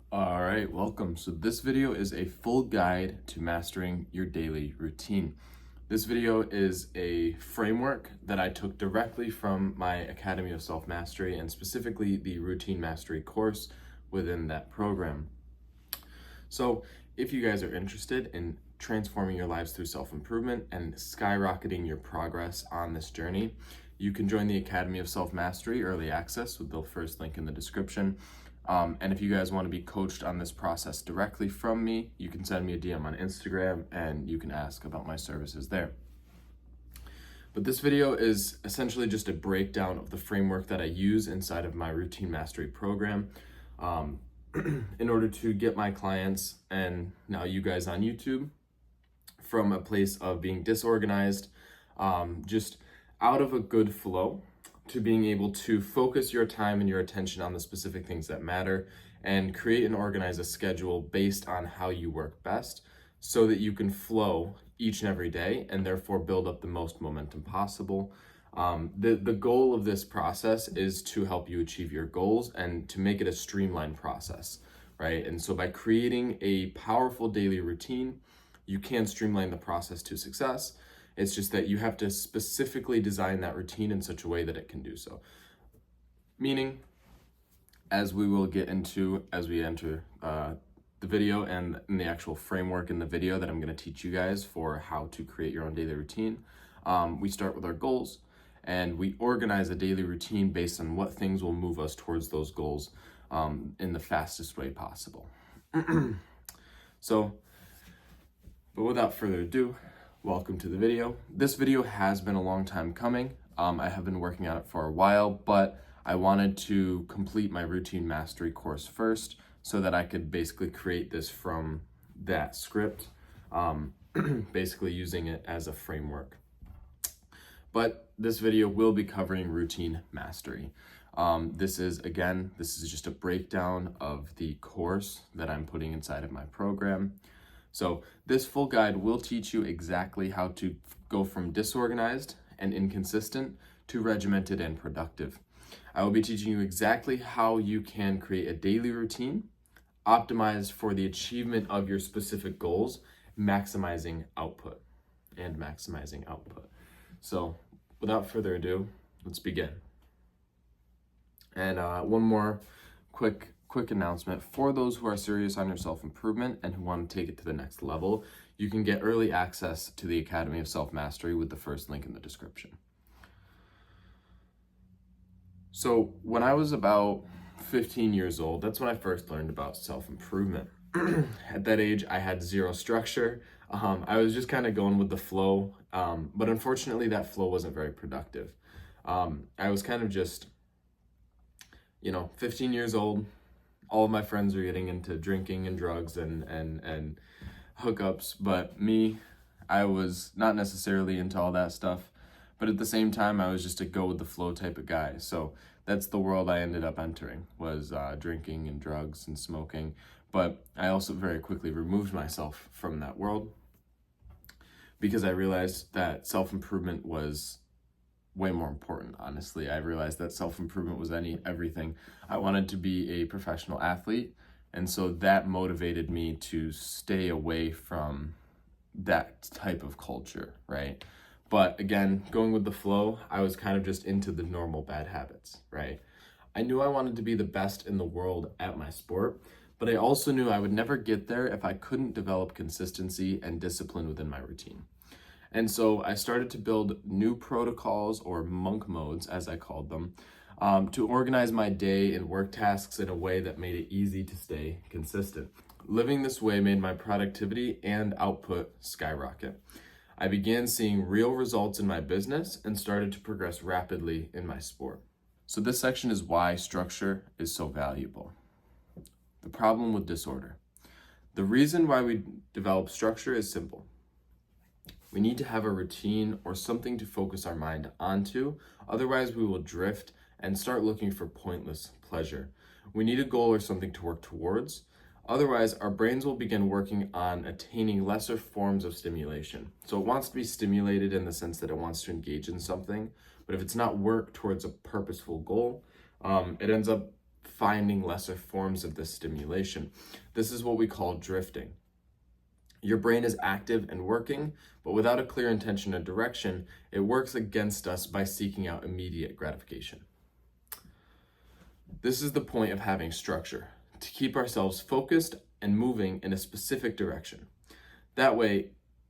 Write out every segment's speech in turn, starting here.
All right, welcome. So this video is a full guide to mastering your daily routine. This video is a framework that I took directly from my Academy of Self-Mastery and specifically the Routine Mastery course within that program. So if you guys are interested in transforming your lives through self-improvement and skyrocketing your progress on this journey, you can join the Academy of Self-Mastery Early Access with the first link in the description. And if you guys want to be coached on this process directly from me, you can send me a DM on Instagram and you can ask about my services there. But this video is essentially just a breakdown of the framework that I use inside of my Routine Mastery program in order to get my clients and now you guys on YouTube from a place of being disorganized, just out of a good flow, to being able to focus your time and your attention on the specific things that matter and create and organize a schedule based on how you work best so that you can flow each and every day and therefore build up the most momentum possible. The goal of this process is to help you achieve your goals and to make it a streamlined process, right? And so by creating a powerful daily routine, you can streamline the process to success. It's just that you have to specifically design that routine in such a way that it can do so. Meaning, as we will get into as we enter the video and in the actual framework in the video that I'm going to teach you guys for how to create your own daily routine, we start with our goals and we organize a daily routine based on what things will move us towards those goals in the fastest way possible. But without further ado, welcome to the video. This video has been a long time coming. I have been working on it for a while, but I wanted to complete my Routine Mastery course first so that I could basically create this from that script, basically using it as a framework. But this video will be covering Routine Mastery. This is just a breakdown of the course that I'm putting inside of my program. So this full guide will teach you exactly how to go from disorganized and inconsistent to regimented and productive. I will be teaching you exactly how you can create a daily routine optimized for the achievement of your specific goals, maximizing output. So without further ado, let's begin. And one more quick announcement. For those who are serious on your self-improvement and who want to take it to the next level, you can get early access to the Academy of Self-Mastery with the first link in the description. So when I was about 15 years old, that's when I first learned about self-improvement. At that age, I had zero structure. I was just kind of going with the flow, but unfortunately that flow wasn't very productive. I was kind of just, 15 years old. All of my friends were getting into drinking and drugs and hookups, but me, I was not necessarily into all that stuff. But at the same time, I was just a go with the flow type of guy. So that's the world I ended up entering, was drinking and drugs and smoking. But I also very quickly removed myself from that world because I realized that self-improvement was way more important. Honestly, I realized that self-improvement was everything. I wanted to be a professional athlete, and so that motivated me to stay away from that type of culture, right? But again, going with the flow, I was kind of just into the normal bad habits, right? I knew I wanted to be the best in the world at my sport, but I also knew I would never get there if I couldn't develop consistency and discipline within my routine. And so I started to build new protocols, or monk modes, as I called them, to organize my day and work tasks in a way that made it easy to stay consistent. Living this way made my productivity and output skyrocket. I began seeing real results in my business and started to progress rapidly in my sport. So this section is why structure is so valuable. The problem with disorder. The reason why we develop structure is simple. We need to have a routine or something to focus our mind onto, otherwise we will drift and start looking for pointless pleasure. We need a goal or something to work towards, otherwise our brains will begin working on attaining lesser forms of stimulation. So it wants to be stimulated in the sense that it wants to engage in something, but if it's not work towards a purposeful goal, it ends up finding lesser forms of this stimulation. This is what we call drifting. Your brain is active and working, but without a clear intention or direction, it works against us by seeking out immediate gratification. This is the point of having structure, to keep ourselves focused and moving in a specific direction. That way,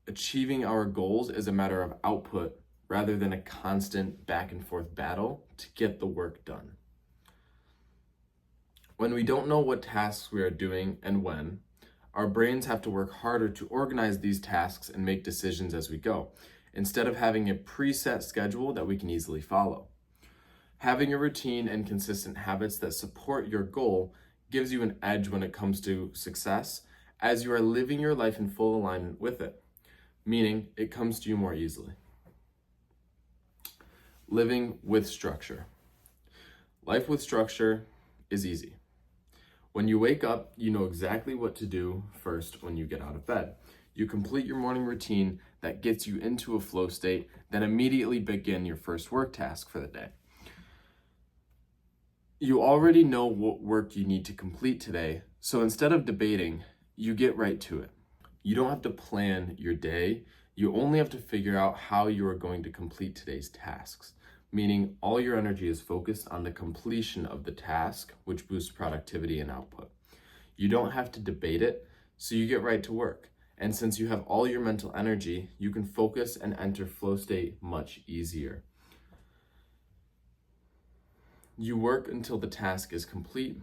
achieving our goals is a matter of output rather than a constant back and forth battle to get the work done. When we don't know what tasks we are doing and when, our brains have to work harder to organize these tasks and make decisions as we go, instead of having a preset schedule that we can easily follow. Having a routine and consistent habits that support your goal gives you an edge when it comes to success, as you are living your life in full alignment with it, meaning it comes to you more easily. Living with structure. Life with structure is easy. When you wake up, you know exactly what to do first when you get out of bed. You complete your morning routine that gets you into a flow state, then immediately begin your first work task for the day. You already know what work you need to complete today, so instead of debating, you get right to it. You don't have to plan your day, you only have to figure out how you are going to complete today's tasks, meaning all your energy is focused on the completion of the task, which boosts productivity and output. You don't have to debate it, so you get right to work. And since you have all your mental energy, you can focus and enter flow state much easier. You work until the task is complete.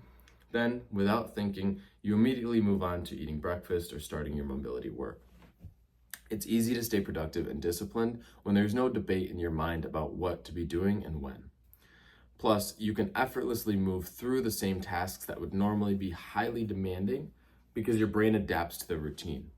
Then, without thinking, you immediately move on to eating breakfast or starting your mobility work. It's easy to stay productive and disciplined when there's no debate in your mind about what to be doing and when. Plus, you can effortlessly move through the same tasks that would normally be highly demanding because your brain adapts to the routine.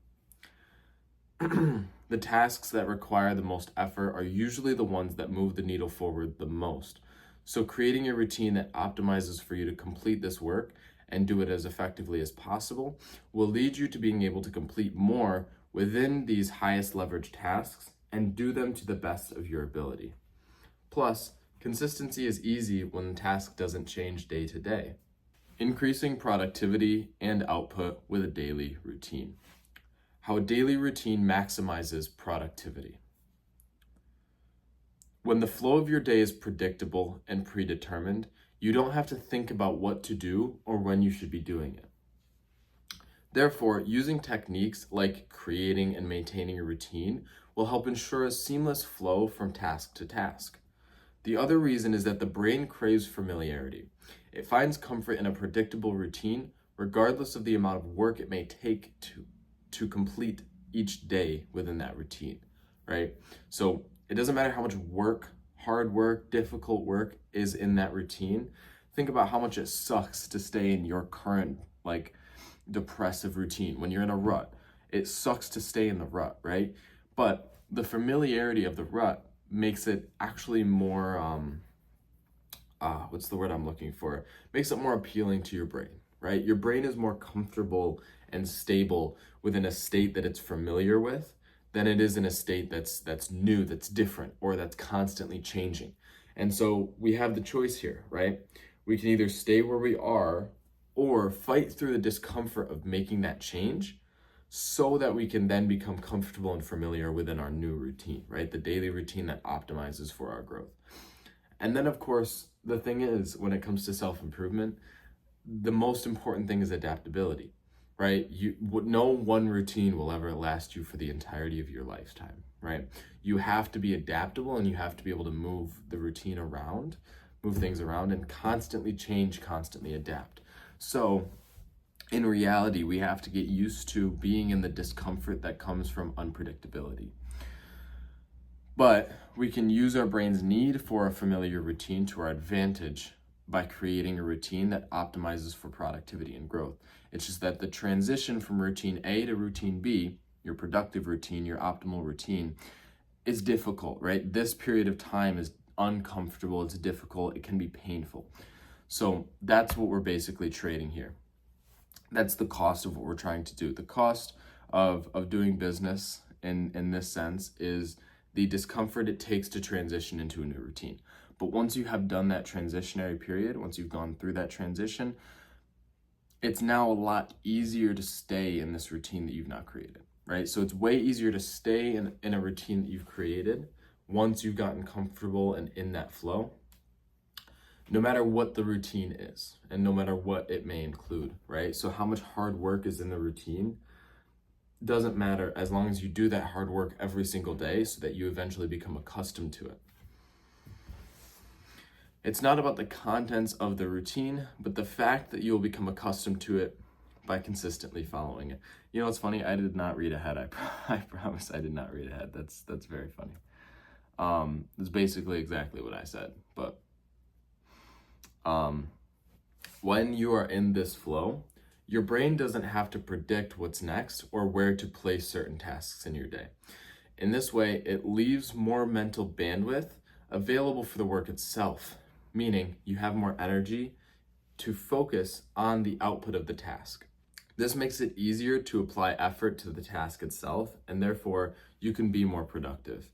The tasks that require the most effort are usually the ones that move the needle forward the most. So creating a routine that optimizes for you to complete this work and do it as effectively as possible will lead you to being able to complete more within these highest leverage tasks and do them to the best of your ability. Plus, consistency is easy when the task doesn't change day to day. Increasing productivity and output with a daily routine. How a daily routine maximizes productivity. When the flow of your day is predictable and predetermined, you don't have to think about what to do or when you should be doing it. Therefore, using techniques like creating and maintaining a routine will help ensure a seamless flow from task to task. The other reason is that the brain craves familiarity. It finds comfort in a predictable routine, regardless of the amount of work it may take to complete each day within that routine, right? So it doesn't matter how much work, hard work, difficult work is in that routine. Think about how much it sucks to stay in your current, depressive routine. When you're in a rut, it sucks to stay in the rut, right? But the familiarity of the rut makes it actually more, what's the word I'm looking for? Makes it more appealing to your brain, right? Your brain is more comfortable and stable within a state that it's familiar with than it is in a state that's new, that's different, or that's constantly changing. And so we have the choice here, right? We can either stay where we are or fight through the discomfort of making that change so that we can then become comfortable and familiar within our new routine, right? The daily routine that optimizes for our growth. And then, of course, the thing is, when it comes to self-improvement, the most important thing is adaptability, right? No one routine will ever last you for the entirety of your lifetime, right? You have to be adaptable and you have to be able to move the routine around, move things around, and constantly change, constantly adapt. So in reality, we have to get used to being in the discomfort that comes from unpredictability. But we can use our brain's need for a familiar routine to our advantage by creating a routine that optimizes for productivity and growth. It's just that the transition from routine A to routine B, your productive routine, your optimal routine, is difficult, right? This period of time is uncomfortable, it's difficult, it can be painful. So that's what we're basically trading here. That's the cost of what we're trying to do. The cost of doing business in this sense is the discomfort it takes to transition into a new routine. But once you have done that transitionary period, once you've gone through that transition, it's now a lot easier to stay in this routine that you've not created, right? So it's way easier to stay in a routine that you've created once you've gotten comfortable and in that flow, no matter what the routine is and no matter what it may include, right? So how much hard work is in the routine doesn't matter as long as you do that hard work every single day so that you eventually become accustomed to it. It's not about the contents of the routine, but the fact that you'll become accustomed to it by consistently following it. You know, it's funny, I did not read ahead. I promise I did not read ahead. That's very funny. It's basically exactly what I said, but when you are in this flow, your brain doesn't have to predict what's next or where to place certain tasks in your day. In this way, it leaves more mental bandwidth available for the work itself, meaning you have more energy to focus on the output of the task. This makes it easier to apply effort to the task itself, and therefore you can be more productive.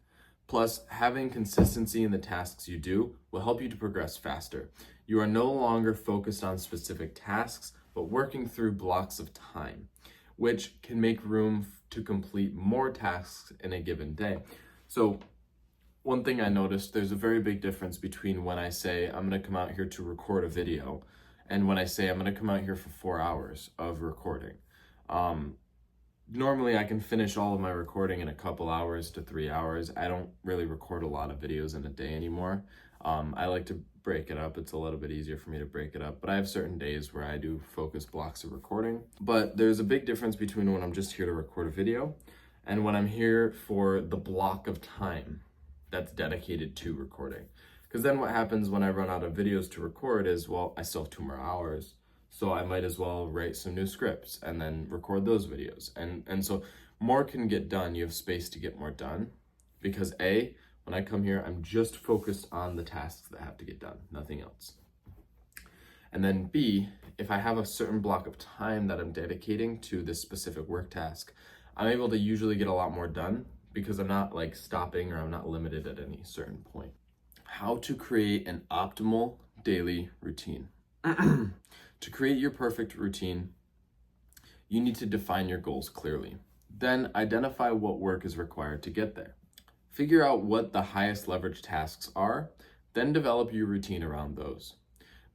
Plus, having consistency in the tasks you do will help you to progress faster. You are no longer focused on specific tasks, but working through blocks of time, which can make room to complete more tasks in a given day. So one thing I noticed, there's a very big difference between when I say I'm gonna come out here to record a video and when I say I'm gonna come out here for 4 hours of recording. Normally I can finish all of my recording in a couple hours to 3 hours. I don't really record a lot of videos in a day anymore. I like to break it up. It's a little bit easier for me to break it up, but I have certain days where I do focus blocks of recording. But there's a big difference between when I'm just here to record a video and when I'm here for the block of time that's dedicated to recording. Because then what happens when I run out of videos to record is, well, I still have 2 more hours. So I might as well write some new scripts and then record those videos. And so more can get done. You have space to get more done because A, when I come here, I'm just focused on the tasks that have to get done, nothing else. And then B, if I have a certain block of time that I'm dedicating to this specific work task, I'm able to usually get a lot more done because I'm not like stopping or I'm not limited at any certain point. How to create an optimal daily routine. To create your perfect routine, you need to define your goals clearly. Then identify what work is required to get there. Figure out what the highest leverage tasks are, then develop your routine around those.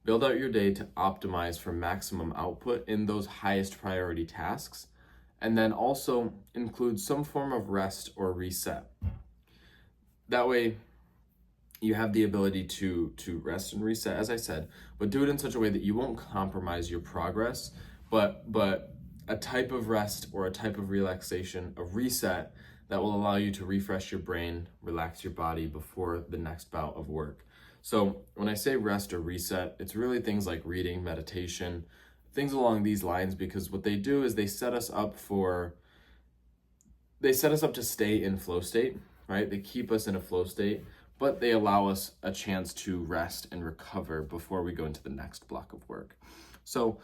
Build out your day to optimize for maximum output in those highest priority tasks, and then also include some form of rest or reset. That way, you have the ability to rest and reset, as I said, but do it in such a way that you won't compromise your progress, but a type of rest or a type of relaxation, a reset that will allow you to refresh your brain, relax your body before the next bout of work. So when I say rest or reset, it's really things like reading, meditation, things along these lines, because what they do is they set us up to stay in flow state, right? They keep us in a flow state, but they allow us a chance to rest and recover before we go into the next block of work. So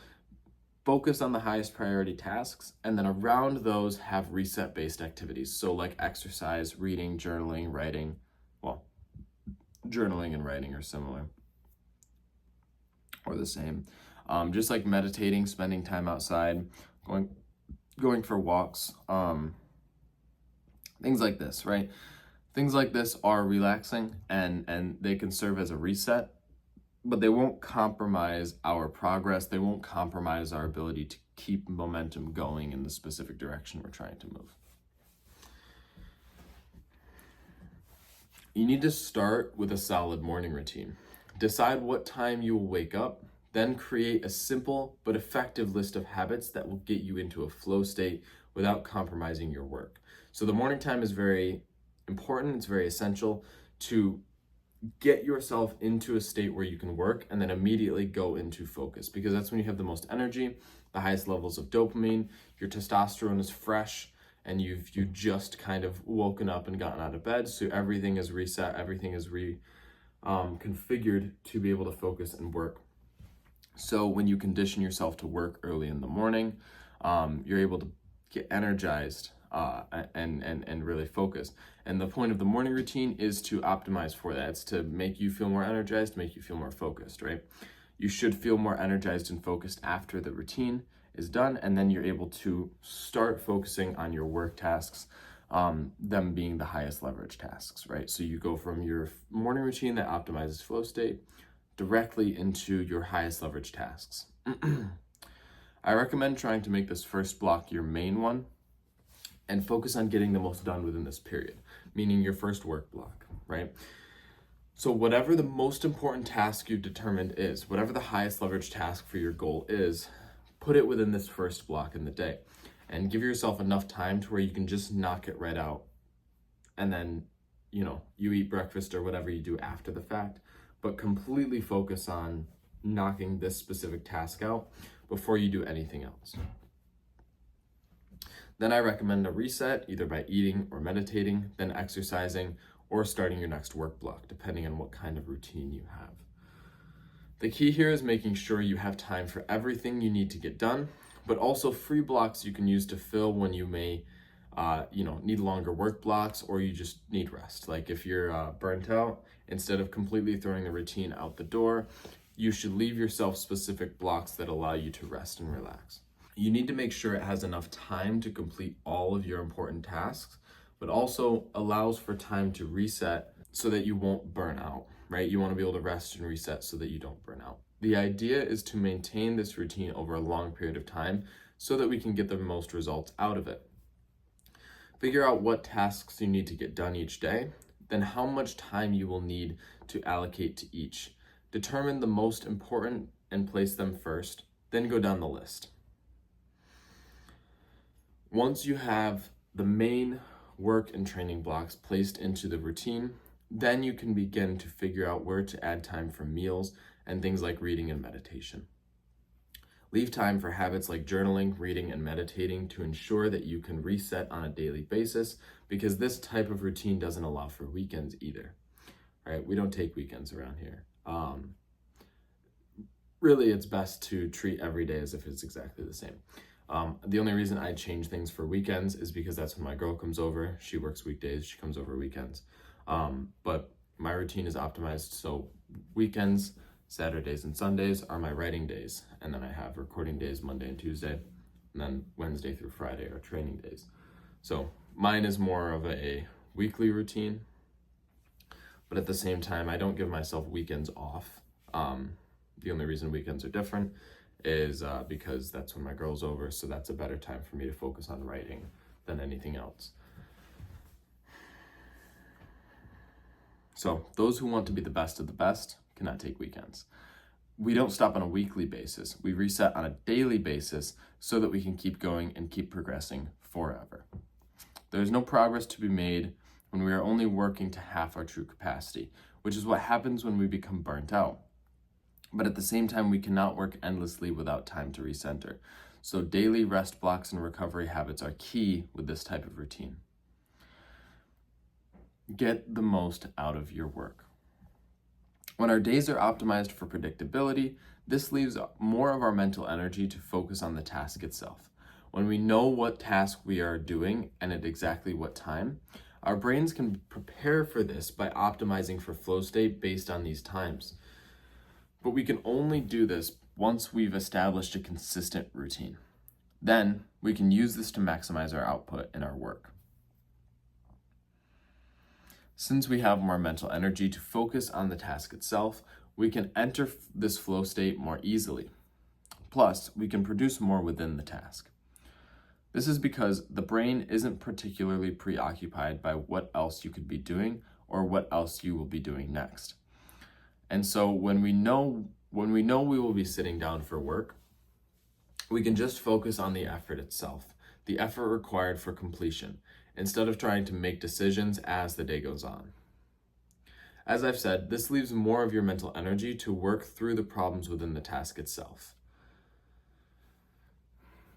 focus on the highest priority tasks, and then around those have reset-based activities. So like exercise, reading, journaling, writing. Well, journaling and writing are similar or the same. Just like meditating, spending time outside, going for walks, things like this, right? Things like this are relaxing and they can serve as a reset, but they won't compromise our progress. They won't compromise our ability to keep momentum going in the specific direction we're trying to move. You need to start with a solid morning routine. Decide what time you will wake up, then create a simple but effective list of habits that will get you into a flow state without compromising your work. So the morning time is very important. It's very essential to get yourself into a state where you can work and then immediately go into focus, because that's when you have the most energy, the highest levels of dopamine, your testosterone is fresh, and you just kind of woken up and gotten out of bed. So everything is reset, everything is configured to be able to focus and work. So when you condition yourself to work early in the morning, you're able to get energized and really focus. And the point of the morning routine is to optimize for that. It's to make you feel more energized, make you feel more focused, right? You should feel more energized and focused after the routine is done, and then you're able to start focusing on your work tasks, them being the highest leverage tasks, right? So you go from your morning routine that optimizes flow state directly into your highest leverage tasks. I recommend trying to make this first block your main one and focus on getting the most done within this period, meaning your first work block, right? So whatever the most important task you've determined is, whatever the highest leverage task for your goal is, put it within this first block in the day and give yourself enough time to where you can just knock it right out. And then, you eat breakfast or whatever you do after the fact, but completely focus on knocking this specific task out before you do anything else. Then I recommend a reset, either by eating or meditating, then exercising, or starting your next work block, depending on what kind of routine you have. The key here is making sure you have time for everything you need to get done, but also free blocks you can use to fill when you may need longer work blocks or you just need rest. Like if you're burnt out, instead of completely throwing the routine out the door, you should leave yourself specific blocks that allow you to rest and relax. You need to make sure it has enough time to complete all of your important tasks, but also allows for time to reset so that you won't burn out, right? You want to be able to rest and reset so that you don't burn out. The idea is to maintain this routine over a long period of time so that we can get the most results out of it. Figure out what tasks you need to get done each day, then how much time you will need to allocate to each. Determine the most important and place them first, then go down the list. Once you have the main work and training blocks placed into the routine, then you can begin to figure out where to add time for meals and things like reading and meditation. Leave time for habits like journaling, reading, and meditating to ensure that you can reset on a daily basis, because this type of routine doesn't allow for weekends either, right? We don't take weekends around here. Really, it's best to treat every day as if it's exactly the same. The only reason I change things for weekends is because that's when my girl comes over. She works weekdays, she comes over weekends. But my routine is optimized, so weekends, Saturdays and Sundays are my writing days. And then I have recording days Monday and Tuesday, and then Wednesday through Friday are training days. So mine is more of a weekly routine, but at the same time, I don't give myself weekends off. The only reason weekends are different is because that's when my girl's over, so that's a better time for me to focus on writing than anything else. So those who want to be the best of the best cannot take weekends. We don't stop on a weekly basis. We reset on a daily basis so that we can keep going and keep progressing forever. There's no progress to be made when we are only working to half our true capacity, which is what happens when we become burnt out. But at the same time, we cannot work endlessly without time to recenter. So daily rest blocks and recovery habits are key with this type of routine. Get the most out of your work. When our days are optimized for predictability, this leaves more of our mental energy to focus on the task itself. When we know what task we are doing and at exactly what time, our brains can prepare for this by optimizing for flow state based on these times. But we can only do this once we've established a consistent routine. Then we can use this to maximize our output in our work. Since we have more mental energy to focus on the task itself, we can enter this flow state more easily. Plus, we can produce more within the task. This is because the brain isn't particularly preoccupied by what else you could be doing or what else you will be doing next. And so when we know we will be sitting down for work, we can just focus on the effort itself, the effort required for completion, instead of trying to make decisions as the day goes on. As I've said, this leaves more of your mental energy to work through the problems within the task itself.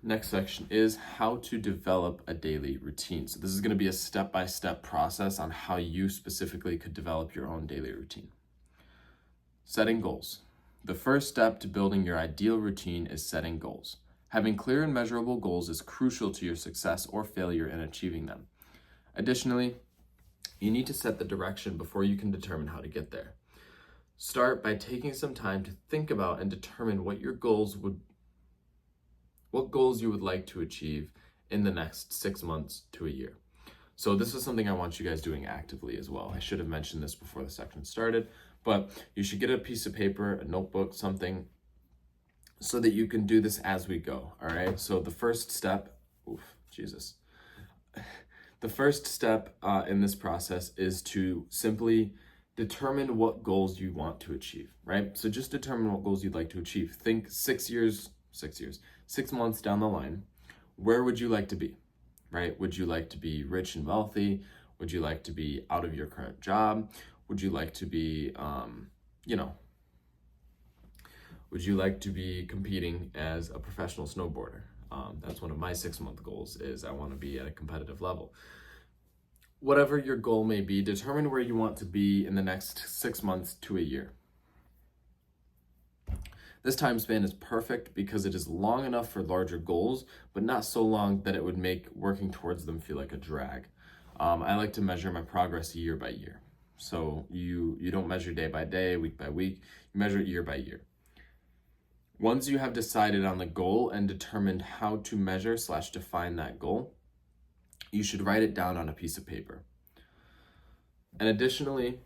Next section is how to develop a daily routine. So this is going to be a step-by-step process on how you specifically could develop your own daily routine. Setting goals. The first step to building your ideal routine is setting goals. Having clear and measurable goals is crucial to your success or failure in achieving them. Additionally, you need to set the direction before you can determine how to get there. Start by taking some time to think about and determine what goals you would like to achieve in the next 6 months to a year. So this is something I want you guys doing actively as well. I should have mentioned this before the section started, but you should get a piece of paper, a notebook, something, so that you can do this as we go, all right? So the first step, the first step in this process is to simply determine what goals you want to achieve, right? So just determine what goals you'd like to achieve. Think 6 months down the line, where would you like to be, right? Would you like to be rich and wealthy? Would you like to be out of your current job? Would you like to be, would you like to be competing as a professional snowboarder? That's one of my 6-month goals, is I want to be at a competitive level. Whatever your goal may be, determine where you want to be in the next 6 months to a year. This time span is perfect because it is long enough for larger goals, but not so long that it would make working towards them feel like a drag. I like to measure my progress year by year. So you don't measure day by day, week by week, you measure it year by year. Once you have decided on the goal and determined how to measure/define that goal, you should write it down on a piece of paper. And additionally,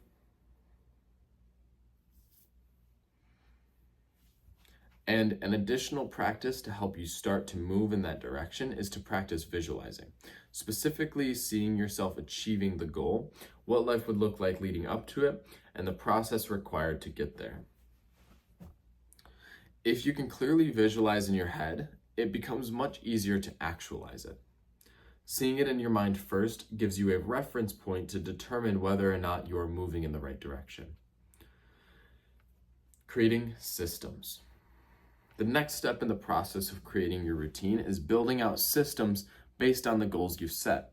an additional practice to help you start to move in that direction is to practice visualizing, specifically seeing yourself achieving the goal, what life would look like leading up to it, and the process required to get there. If you can clearly visualize in your head, it becomes much easier to actualize it. Seeing it in your mind first gives you a reference point to determine whether or not you are moving in the right direction. Creating systems. The next step in the process of creating your routine is building out systems based on the goals you've set.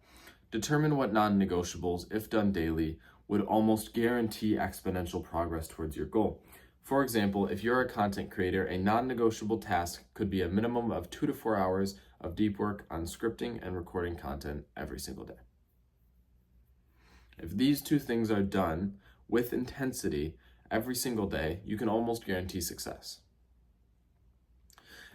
Determine what non-negotiables, if done daily, would almost guarantee exponential progress towards your goal. For example, if you're a content creator, a non-negotiable task could be a minimum of 2 to 4 hours of deep work on scripting and recording content every single day. If these two things are done with intensity every single day, you can almost guarantee success.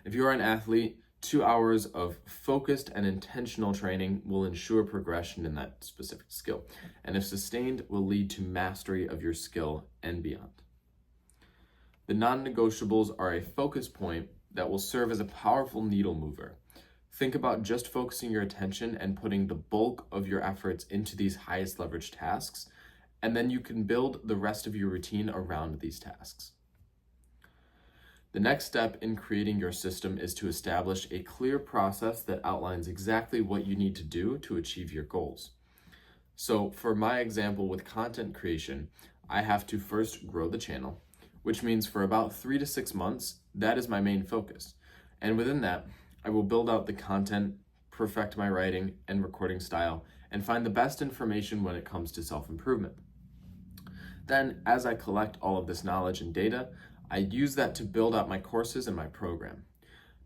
If you are an athlete, 2 hours of focused and intentional training will ensure progression in that specific skill, and if sustained, will lead to mastery of your skill and beyond. The non-negotiables are a focus point that will serve as a powerful needle mover. Think about just focusing your attention and putting the bulk of your efforts into these highest leverage tasks, and then you can build the rest of your routine around these tasks. The next step in creating your system is to establish a clear process that outlines exactly what you need to do to achieve your goals. So for my example with content creation, I have to first grow the channel, which means for about 3 to 6 months, that is my main focus. And within that, I will build out the content, perfect my writing and recording style, and find the best information when it comes to self-improvement. Then, as I collect all of this knowledge and data, I use that to build out my courses and my program.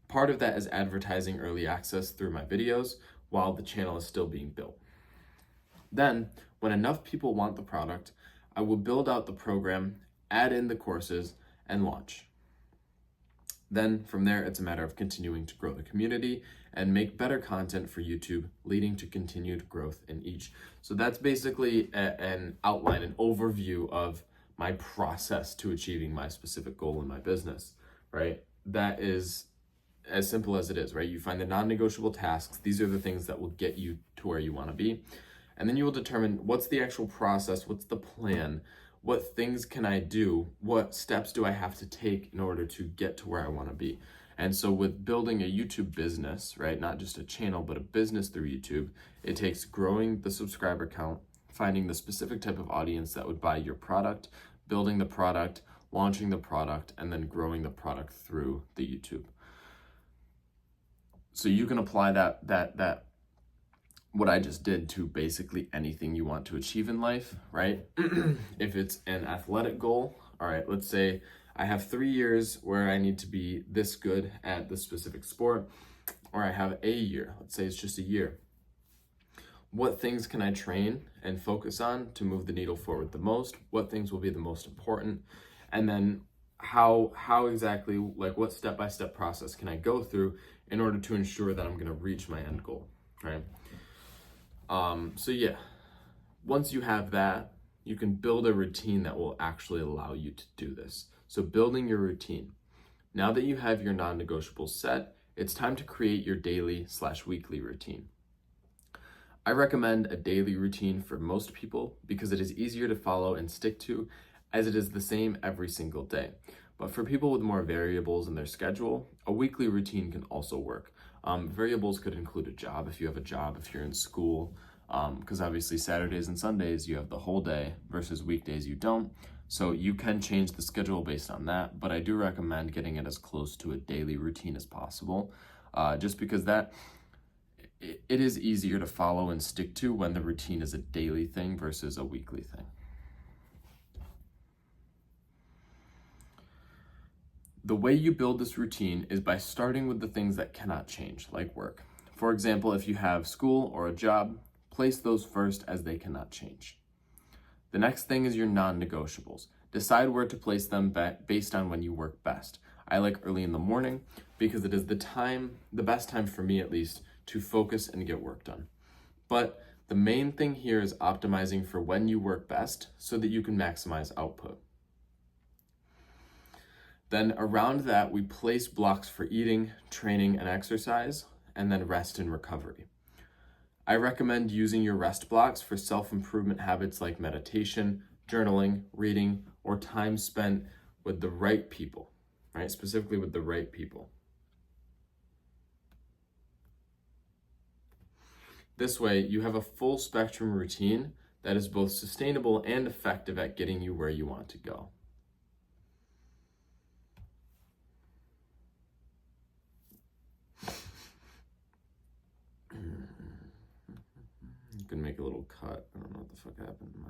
Part of that is advertising early access through my videos while the channel is still being built. Then, when enough people want the product, I will build out the program, add in the courses, and launch. Then from there, it's a matter of continuing to grow the community and make better content for YouTube, leading to continued growth in each. So that's basically an outline, an overview of my process to achieving my specific goal in my business, right? That is as simple as it is, right? You find the non-negotiable tasks. These are the things that will get you to where you want to be. And then you will determine what's the actual process, what's the plan, what things can I do? What steps do I have to take in order to get to where I want to be? And so with building a YouTube business, right, not just a channel, but a business through YouTube, it takes growing the subscriber count, finding the specific type of audience that would buy your product, building the product, launching the product, and then growing the product through the YouTube. So you can apply that what I just did to basically anything you want to achieve in life, right? If it's an athletic goal, all right, let's say I have 3 years where I need to be this good at this specific sport, or I have a year, let's say it's just a year. What things can I train and focus on to move the needle forward the most? What things will be the most important? And then how exactly, like what step-by-step process can I go through in order to ensure that I'm going to reach my end goal, right? So yeah, once you have that, you can build a routine that will actually allow you to do this. So building your routine. Now that you have your non-negotiables set, it's time to create your daily/weekly routine. I recommend a daily routine for most people because it is easier to follow and stick to, as it is the same every single day. But for people with more variables in their schedule, a weekly routine can also work. Variables could include a job, if you have a job, if you're in school, because obviously Saturdays and Sundays you have the whole day versus weekdays you don't. So you can change the schedule based on that, but I do recommend getting it as close to a daily routine as possible, just because it is easier to follow and stick to when the routine is a daily thing versus a weekly thing. The way you build this routine is by starting with the things that cannot change, like work. For example, if you have school or a job, place those first as they cannot change. The next thing is your non-negotiables. Decide where to place them based on when you work best. I like early in the morning because it is the best time for me at least, to focus and get work done. But the main thing here is optimizing for when you work best so that you can maximize output. Then around that, we place blocks for eating, training, and exercise, and then rest and recovery. I recommend using your rest blocks for self-improvement habits like meditation, journaling, reading, or time spent with the right people, right? Specifically with the right people. This way, you have a full spectrum routine that is both sustainable and effective at getting you where you want to go. You can make a little cut. I don't know what the fuck happened to my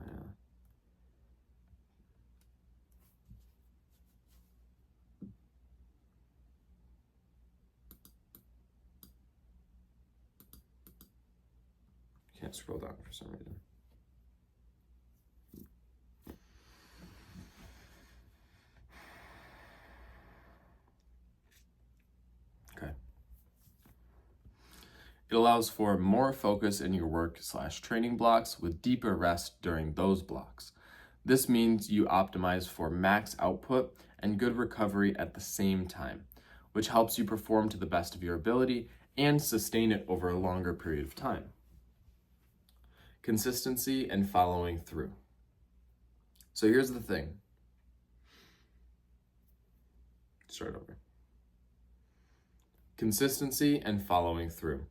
can't scroll down for some reason. Okay. It allows for more focus in your work/training blocks with deeper rest during those blocks. This means you optimize for max output and good recovery at the same time, which helps you perform to the best of your ability and sustain it over a longer period of time. Consistency and following through. So here's the thing. Start over. Consistency and following through.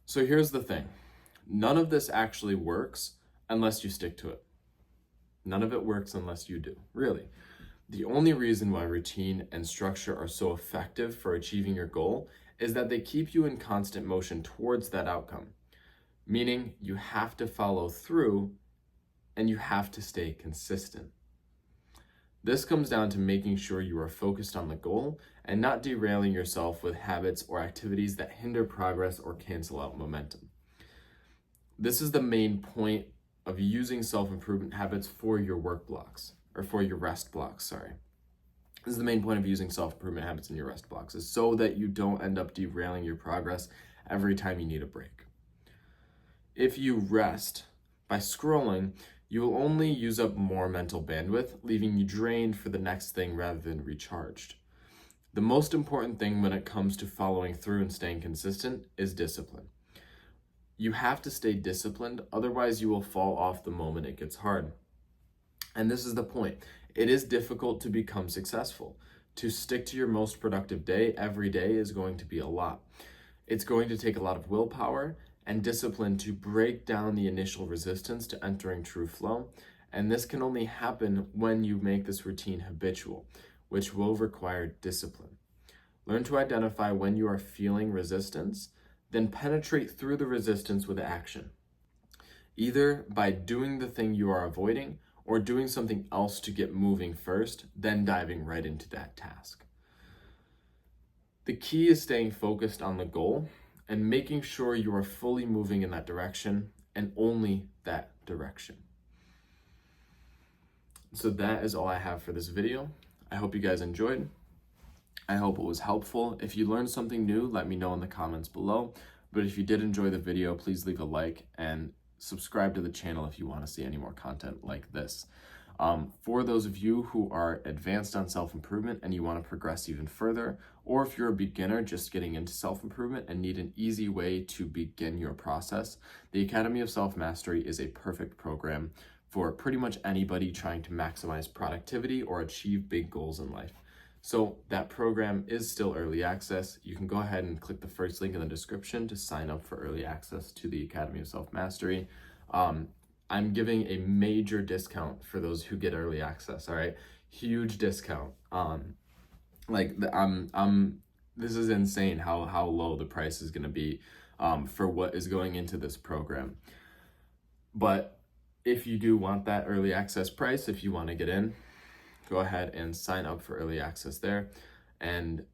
So here's the thing. None of this actually works unless you stick to it. None of it works unless you do, really. The only reason why routine and structure are so effective for achieving your goal is that they keep you in constant motion towards that outcome. Meaning you have to follow through and you have to stay consistent. This comes down to making sure you are focused on the goal and not derailing yourself with habits or activities that hinder progress or cancel out momentum. This is the main point of using self-improvement habits for your work blocks, or for your rest blocks, sorry. This is the main point of using self-improvement habits in your rest blocks, is so that you don't end up derailing your progress every time you need a break. If you rest by scrolling, you will only use up more mental bandwidth, leaving you drained for the next thing rather than recharged. The most important thing when it comes to following through and staying consistent is discipline. You have to stay disciplined, otherwise you will fall off the moment it gets hard. And this is the point. It is difficult to become successful. To stick to your most productive day every day is going to be a lot. It's going to take a lot of willpower and discipline to break down the initial resistance to entering true flow. And this can only happen when you make this routine habitual, which will require discipline. Learn to identify when you are feeling resistance, then penetrate through the resistance with action, either by doing the thing you are avoiding or doing something else to get moving first, then diving right into that task. The key is staying focused on the goal and making sure you are fully moving in that direction and only that direction. So that is all I have for this video. I hope you guys enjoyed. I hope it was helpful. If you learned something new, let me know in the comments below. But if you did enjoy the video, please leave a like and subscribe to the channel if you want to see any more content like this. For those of you who are advanced on self-improvement and you want to progress even further, or if you're a beginner just getting into self-improvement and need an easy way to begin your process, the Academy of Self-Mastery is a perfect program for pretty much anybody trying to maximize productivity or achieve big goals in life. So that program is still early access. You can go ahead and click the first link in the description to sign up for early access to the Academy of Self-Mastery. I'm giving a major discount for those who get early access. All right, huge discount. This is insane how low the price is going to be for what is going into this program. But if you do want that early access price, if you want to get in, go ahead and sign up for early access there. And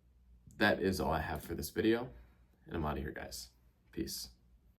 that is all I have for this video. And I'm out of here, guys. Peace.